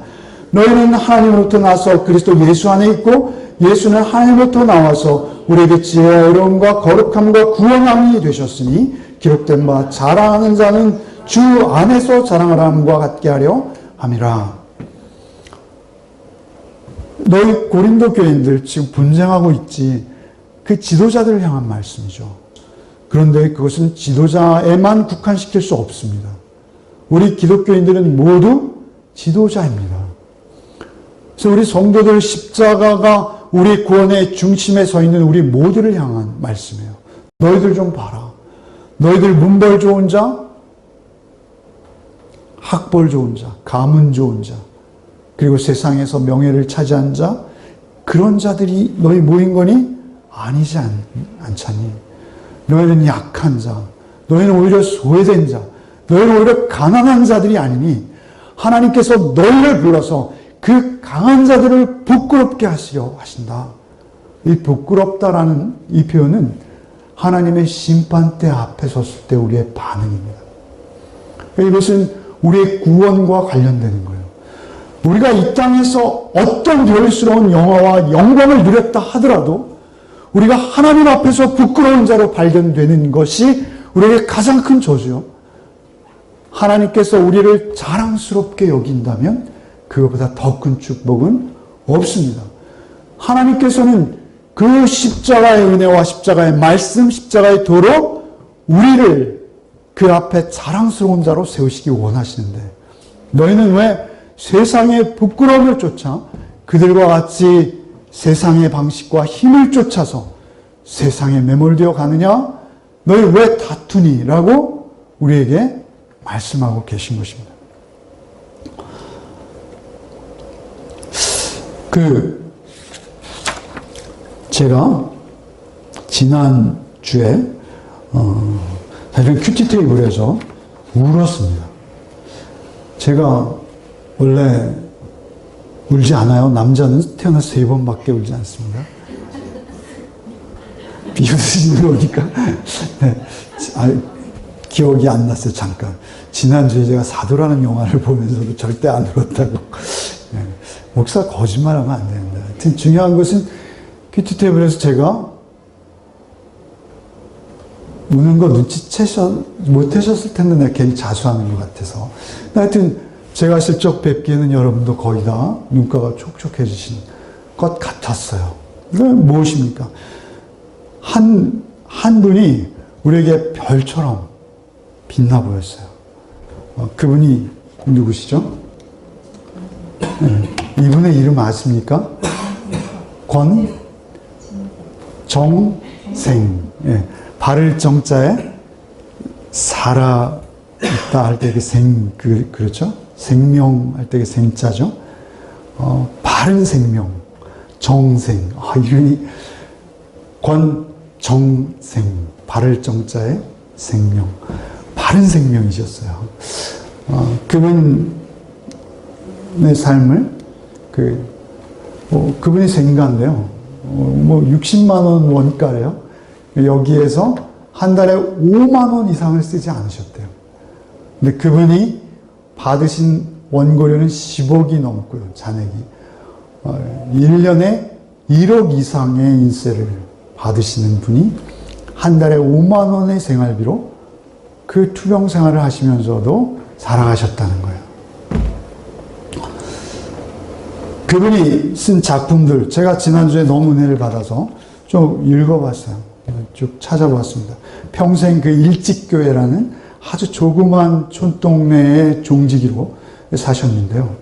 너희는 하나님으로부터 나서 그리스도 예수 안에 있고 예수는 하나님으로부터 나와서 우리에게 지혜와 어려움과 거룩함과 구원함이 되셨으니 기록된 바 자랑하는 자는 주 안에서 자랑을 함과 같게 하려 함이라. 너희 고린도 교인들 지금 분쟁하고 있지, 그 지도자들을 향한 말씀이죠. 그런데 그것은 지도자에만 국한시킬 수 없습니다. 우리 기독교인들은 모두 지도자입니다. 그래서 우리 성도들 십자가가 우리 구원의 중심에 서 있는 우리 모두를 향한 말씀이에요. 너희들 좀 봐라. 너희들 문벌 좋은 자, 학벌 좋은 자, 가문 좋은 자, 그리고 세상에서 명예를 차지한 자, 그런 자들이 너희 모인 거니? 아니지 않잖니. 너희는 약한 자, 너희는 오히려 소외된 자, 너희는 오히려 가난한 자들이 아니니 하나님께서 너희를 불러서 그 강한 자들을 부끄럽게 하시려 하신다. 이 부끄럽다라는 이 표현은 하나님의 심판대 앞에 섰을 때 우리의 반응입니다. 이것은 우리의 구원과 관련되는 거예요. 우리가 이 땅에서 어떤 별스러운 영화와 영광을 누렸다 하더라도 우리가 하나님 앞에서 부끄러운 자로 발견되는 것이 우리에게 가장 큰 저주요. 하나님께서 우리를 자랑스럽게 여긴다면 그것보다 더 큰 축복은 없습니다. 하나님께서는 그 십자가의 은혜와 십자가의 말씀, 십자가의 도로 우리를 그 앞에 자랑스러운 자로 세우시기 원하시는데 너희는 왜 세상의 부끄러움을 쫓아 그들과 같이 세상의 방식과 힘을 쫓아서 세상에 매몰되어 가느냐? 너희 왜 다투니? 라고 우리에게 말씀하고 계신 것입니다. 제가 지난주에 사실은 큐티 테이블에서 울었습니다. 제가 원래 울지 않아요. 남자는 태어나서 3번밖에 울지 않습니다. 비웃으시는 거니까. 네. 기억이 안 났어요. 잠깐. 지난주에 제가 사도라는 영화를 보면서도 절대 안 울었다고. 네. 목사 거짓말하면 안 됩니다. 하여튼 중요한 것은 큐티 테이블에서 제가 우는 거 못하셨을 텐데 내가 괜히 자수하는 것 같아서. 하여튼 제가 슬쩍 뵙기에는 여러분도 거의 다 눈가가 촉촉해지신 것 같았어요. 무엇입니까? 한 분이 우리에게 별처럼 빛나 보였어요. 그분이 누구시죠? 네. 이분의 이름 아십니까? 권정생. 예. 바를 정자에 살아있다 할 때 그 그렇죠? 생명 할 때 그 생자죠? 바른 생명. 정생. 이름이 권정생. 바를 정자에 생명. 바른 생명이셨어요. 그분의 삶을, 그분이 생가인데요. 60만 원 원가래요. 여기에서 한 달에 5만 원 이상을 쓰지 않으셨대요. 근데 그분이 받으신 원고료는 10억이 넘고요, 잔액이. 1년에 1억 이상의 인세를 받으시는 분이 한 달에 5만 원의 생활비로 그 투병 생활을 하시면서도 살아가셨다는 거예요. 그분이 쓴 작품들, 제가 지난주에 너무 은혜를 받아서 좀 읽어봤어요. 쭉 찾아보았습니다. 평생 그 일찍교회라는 아주 조그만 촌동네의 종지기로 사셨는데요.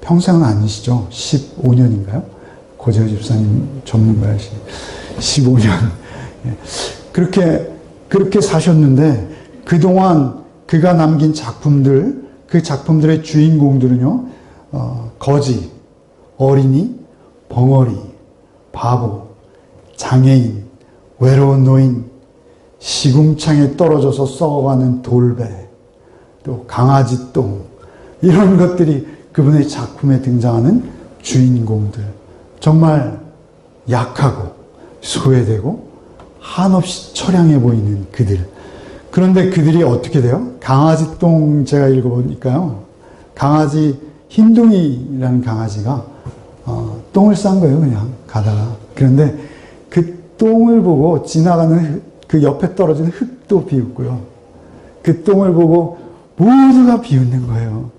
평생은 아니시죠. 15년인가요? 고재호 집사님 전문가이신 15년. 그렇게 사셨는데 그동안 그가 남긴 작품들, 그 작품들의 주인공들은요, 거지, 어린이, 벙어리, 바보, 장애인, 외로운 노인, 시궁창에 떨어져서 썩어가는 돌배, 또 강아지 똥, 이런 것들이 그분의 작품에 등장하는 주인공들. 정말 약하고 소외되고 한없이 처량해 보이는 그들. 그런데 그들이 어떻게 돼요? 강아지 똥 제가 읽어보니까요. 강아지, 흰둥이라는 강아지가 똥을 싼 거예요, 그냥 가다가. 그런데 그 똥을 보고 지나가는 그 옆에 떨어진 흙도 비웃고요. 그 똥을 보고 모두가 비웃는 거예요.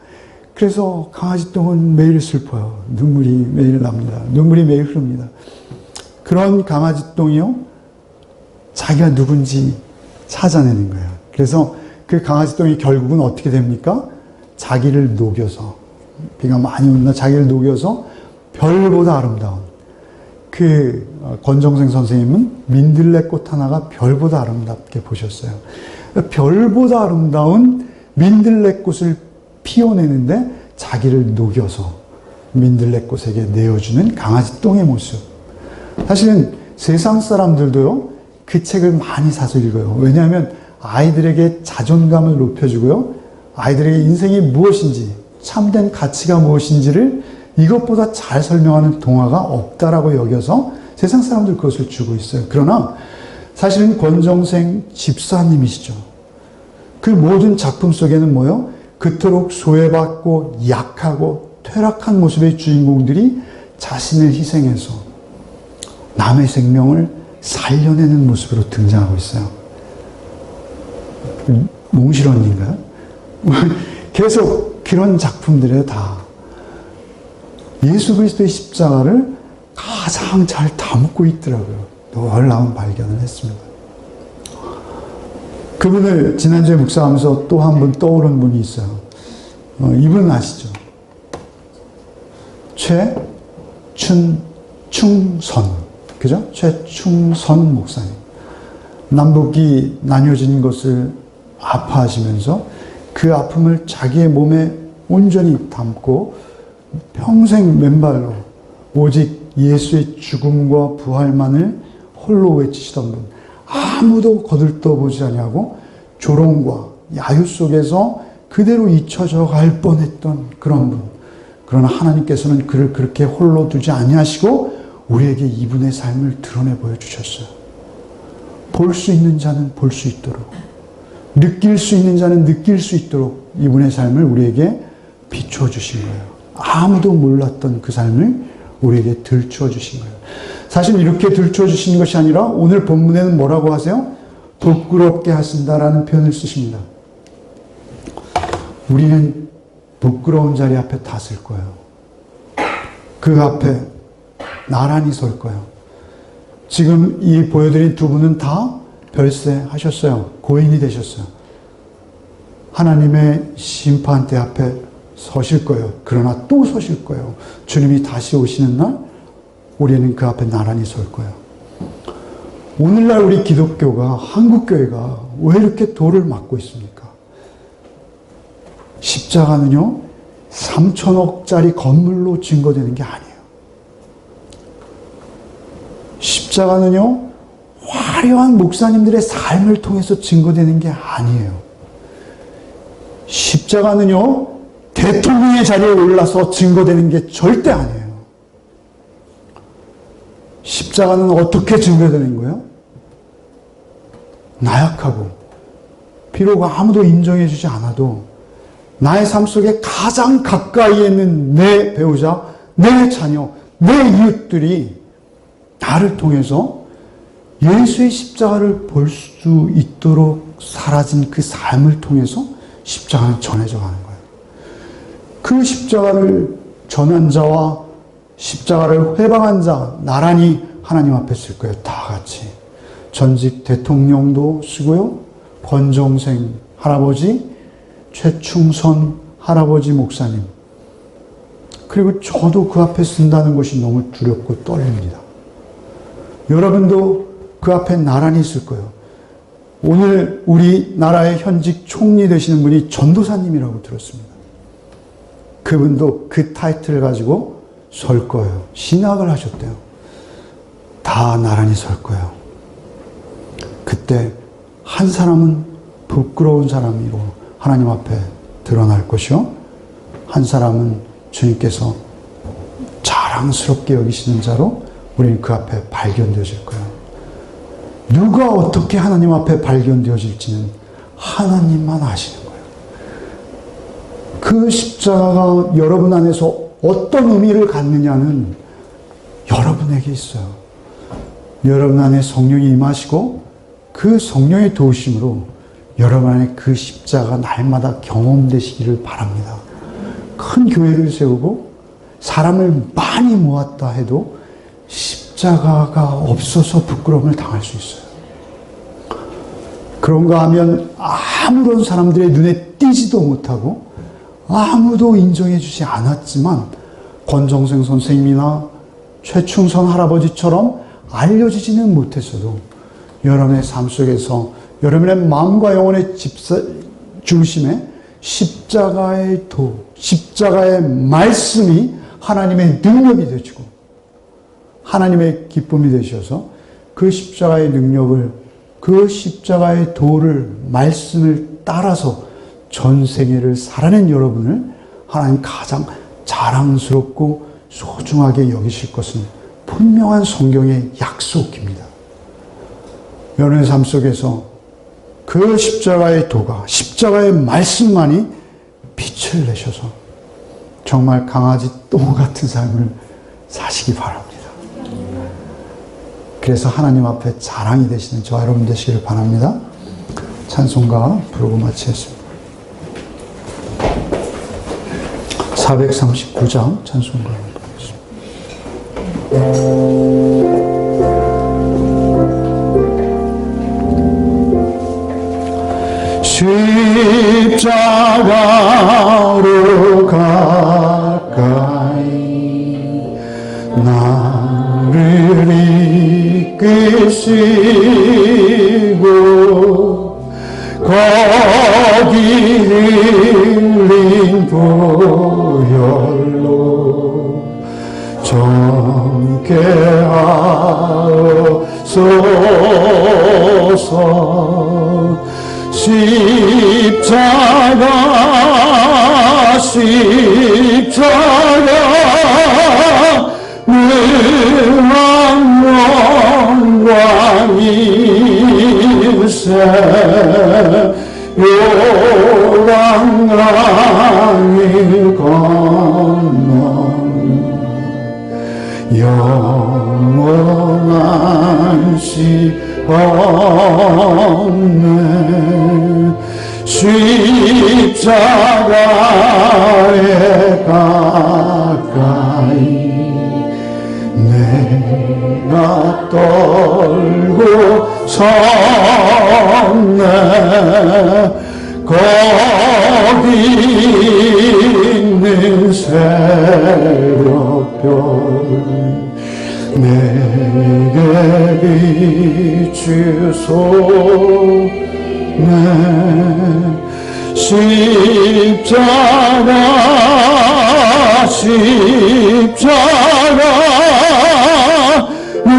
그래서 강아지 똥은 매일 슬퍼요. 눈물이 매일 납니다. 눈물이 매일 흐릅니다. 그런 강아지 똥이요, 자기가 누군지 찾아내는 거예요. 그래서 그 강아지 똥이 결국은 어떻게 됩니까? 자기를 녹여서, 비가 많이 온다, 자기를 녹여서 별보다 아름다운, 권정생 선생님은 민들레꽃 하나가 별보다 아름답게 보셨어요. 별보다 아름다운 민들레꽃을 피워내는데 자기를 녹여서 민들레꽃에게 내어주는 강아지 똥의 모습. 사실은 세상 사람들도요, 그 책을 많이 사서 읽어요. 왜냐하면 아이들에게 자존감을 높여주고요, 아이들에게 인생이 무엇인지, 참된 가치가 무엇인지를 이것보다 잘 설명하는 동화가 없다라고 여겨서 세상 사람들 그것을 주고 있어요. 그러나 사실은 권정생 집사님이시죠. 그 모든 작품 속에는 뭐요? 그토록 소외받고 약하고 퇴락한 모습의 주인공들이 자신을 희생해서 남의 생명을 살려내는 모습으로 등장하고 있어요. 몽실언니인가요? 계속 그런 작품들에 다 예수 그리스도의 십자가를 가장 잘 담고 있더라고요. 놀라운 발견을 했습니다. 그분을 지난주에 묵상하면서 또 한 분 떠오른 분이 있어요. 이분 아시죠? 최충선. 그죠? 최충선 목사님. 남북이 나뉘어진 것을 아파하시면서 그 아픔을 자기의 몸에 온전히 담고 평생 맨발로 오직 예수의 죽음과 부활만을 홀로 외치시던 분. 아무도 거들떠보지 아니하고 조롱과 야유 속에서 그대로 잊혀져 갈 뻔했던 그런 분. 그러나 하나님께서는 그를 그렇게 홀로 두지 아니하시고 우리에게 이분의 삶을 드러내 보여주셨어요. 볼 수 있는 자는 볼 수 있도록, 느낄 수 있는 자는 느낄 수 있도록 이분의 삶을 우리에게 비추어 주신 거예요. 아무도 몰랐던 그 삶을 우리에게 들추어 주신 거예요. 사실 이렇게 들추어 주신 것이 아니라 오늘 본문에는 뭐라고 하세요? 부끄럽게 하신다라는 표현을 쓰십니다. 우리는 부끄러운 자리 앞에 다 설 거예요. 그 앞에 나란히 설 거예요. 지금 이 보여드린 두 분은 다 별세하셨어요. 고인이 되셨어요. 하나님의 심판대 앞에 서실 거예요. 그러나 또 서실 거예요. 주님이 다시 오시는 날 우리는 그 앞에 나란히 설 거예요. 오늘날 우리 기독교가, 한국교회가 왜 이렇게 돌을 맞고 있습니까? 십자가는요, 3천억짜리 건물로 증거되는 게 아니에요. 십자가는요, 화려한 목사님들의 삶을 통해서 증거되는 게 아니에요. 십자가는요, 대통령의 자리에 올라서 증거되는 게 절대 아니에요. 십자가는 어떻게 증거되는 거예요? 나약하고, 비록 아무도 인정해주지 않아도 나의 삶 속에 가장 가까이에 있는 내 배우자, 내 자녀, 내 이웃들이 나를 통해서 예수의 십자가를 볼 수 있도록 사라진 그 삶을 통해서 십자가는 전해져 가는 거예요. 그 십자가를 전한 자와 십자가를 회방한 자 나란히 하나님 앞에 쓸 거예요. 다 같이. 전직 대통령도 쓰고요. 권정생 할아버지, 최충선 할아버지 목사님. 그리고 저도 그 앞에 쓴다는 것이 너무 두렵고 떨립니다. 여러분도 그 앞에 나란히 있을 거예요. 오늘 우리나라의 현직 총리 되시는 분이 전도사님이라고 들었습니다. 그분도 그 타이틀을 가지고 설 거예요. 신학을 하셨대요. 다 나란히 설 거예요. 그때 한 사람은 부끄러운 사람으로 하나님 앞에 드러날 것이요. 한 사람은 주님께서 자랑스럽게 여기시는 자로 우리는 그 앞에 발견되어질 거예요. 누가 어떻게 하나님 앞에 발견되어질지는 하나님만 아시는 거예요. 그 십자가가 여러분 안에서 어떤 의미를 갖느냐는 여러분에게 있어요. 여러분 안에 성령이 임하시고 그 성령의 도우심으로 여러분 안에 그 십자가 날마다 경험되시기를 바랍니다. 큰 교회를 세우고 사람을 많이 모았다 해도 십자가가 없어서 부끄러움을 당할 수 있어요. 그런가 하면 아무런 사람들의 눈에 띄지도 못하고 아무도 인정해 주지 않았지만 권정생 선생님이나 최충선 할아버지처럼 알려지지는 못했어도 여러분의 삶 속에서 여러분의 마음과 영혼의 중심에 십자가의 도, 십자가의 말씀이 하나님의 능력이 되시고 하나님의 기쁨이 되셔서 그 십자가의 능력을, 그 십자가의 도를, 말씀을 따라서 전 세계를 살아낸 여러분을 하나님 가장 자랑스럽고 소중하게 여기실 것은 분명한 성경의 약속입니다. 여러분의 삶 속에서 그 십자가의 도가, 십자가의 말씀만이 빛을 내셔서 정말 강아지 똥 같은 삶을 사시기 바랍니다. 그래서 하나님 앞에 자랑이 되시는 저와 여러분 되시기를 바랍니다. 찬송가 부르고 마치겠습니다. 439장 찬송가 부르겠습니다. 십자가로 가까이 나를 이끄시고 거기 흘린 보혈로 정케 하옵소서. 십자가 무한 영광일세 요랑강을 건너 영원한 시험에 십자가에 가까이 내가 떨고 섰네. 거기 있는 새벽별 내게 비추소네. 십자가 무한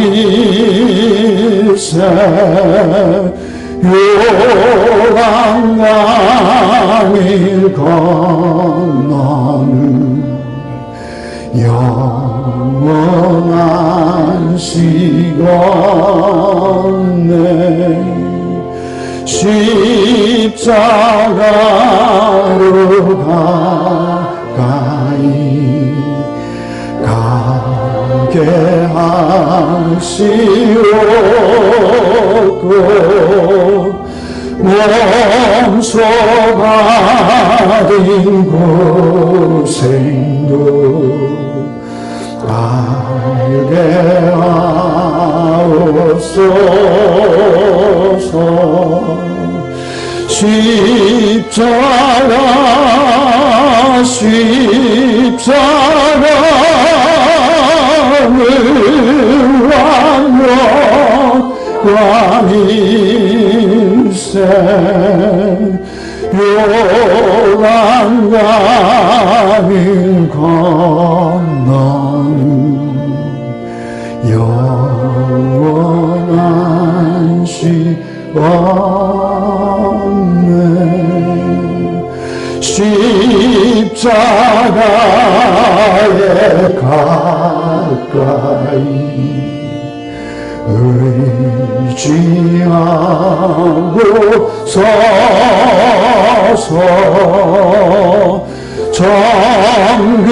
영광일세 요랑강을 건너는 영원한 시간에 십자가로 가까이 가게 하시옵고 몸소 받은 고생도 알게 하옵소서. 십자가 무한 영광일세 요랑강을 건너는 영원한 시간에 십자가에 가까이 의지하고 서서 정글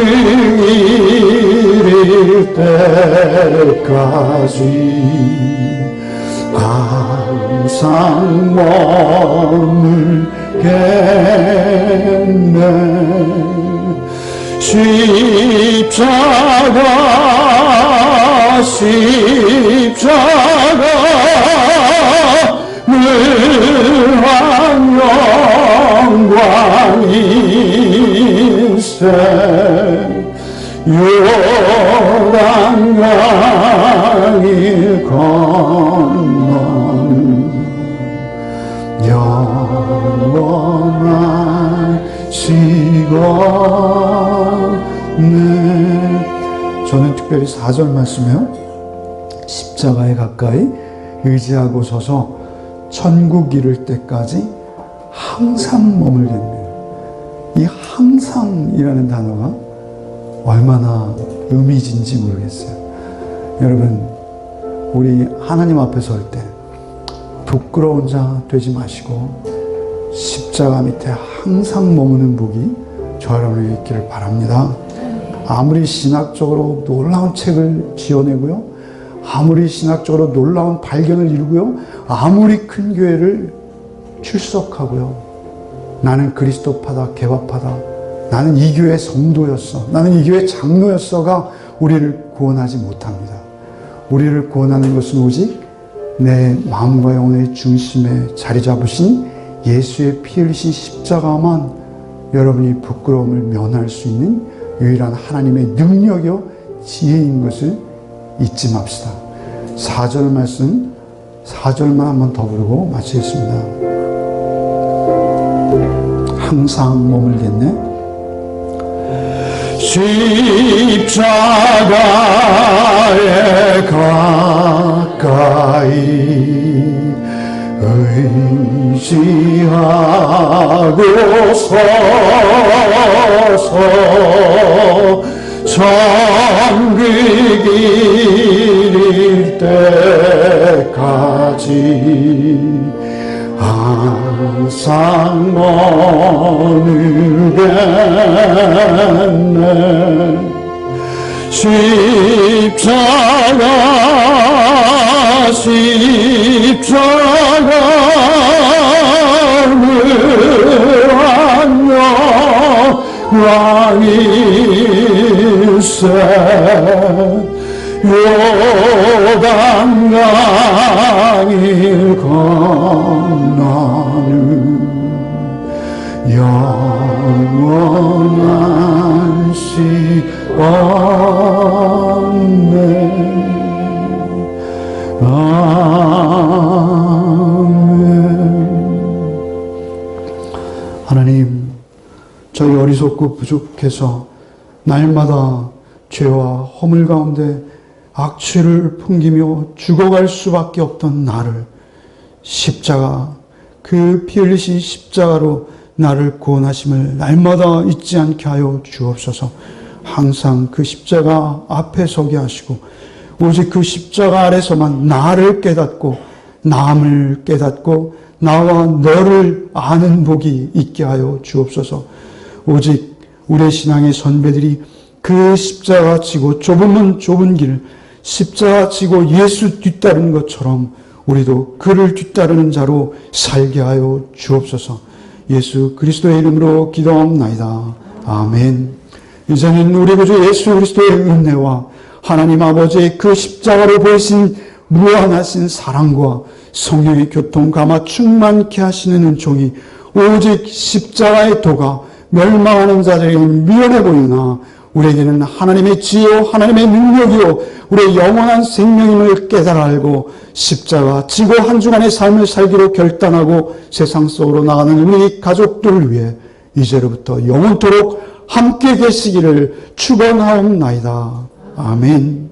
이를 때까지 항상 머물겠네. 십자가 무한 영광일세 요랑강을 4절 말씀이요. 십자가에 가까이 의지하고 서서 천국 이룰 때까지 항상 머물겠네. 이 항상이라는 단어가 얼마나 의미진지 모르겠어요. 여러분, 우리 하나님 앞에 설 때 부끄러운 자 되지 마시고 십자가 밑에 항상 머무는 복이 저 여러분에게 있기를 바랍니다. 아무리 신학적으로 놀라운 책을 지어내고요, 아무리 신학적으로 놀라운 발견을 이루고요, 아무리 큰 교회를 출석하고요, 나는 그리스도파다, 개바파다, 나는 이 교회 성도였어, 나는 이 교회 장로였어가 우리를 구원하지 못합니다. 우리를 구원하는 것은 오직 내 마음과 영혼의 중심에 자리 잡으신 예수의 피 흘리신 십자가만 여러분이 부끄러움을 면할 수 있는 유일한 하나님의 능력이요 지혜인 것을 잊지 맙시다. 4절 말씀 4절만 한번 더 부르고 마치겠습니다. 항상 머물겠네. 십자가에 가까이 의지하고 서서 천국 이룰 때까지 항상 머물겠네. 십자가를 안녕 왕일세 요단강을 건너는 영원한 시간에 아멘. 하나님, 저희 어리석고 부족해서 날마다 죄와 허물 가운데 악취를 풍기며 죽어갈 수밖에 없던 나를 십자가, 그 피 흘리신 십자가로 나를 구원하심을 날마다 잊지 않게 하여 주옵소서. 항상 그 십자가 앞에 서게 하시고 오직 그 십자가 아래서만 나를 깨닫고 남을 깨닫고 나와 너를 아는 복이 있게 하여 주옵소서. 오직 우리의 신앙의 선배들이 그 십자가 지고 좁으면 좁은 길 십자가 지고 예수 뒤따르는 것처럼 우리도 그를 뒤따르는 자로 살게 하여 주옵소서. 예수 그리스도의 이름으로 기도합나이다. 아멘. 이제는 우리 구주 예수 그리스도의 은혜와 하나님 아버지의 그 십자가로 보이신 무한하신 사랑과 성령의 교통 감화 충만케 하시는 은총이 오직 십자가의 도가 멸망하는 자들에게 미련해 보이나 우리에게는 하나님의 지혜요 하나님의 능력이요 우리의 영원한 생명임을 깨달아 알고 십자가 지고 한 주간의 삶을 살기로 결단하고 세상 속으로 나가는 우리 가족들을 위해 이제로부터 영원토록 함께 계시기를 축원하옵나이다. 아멘.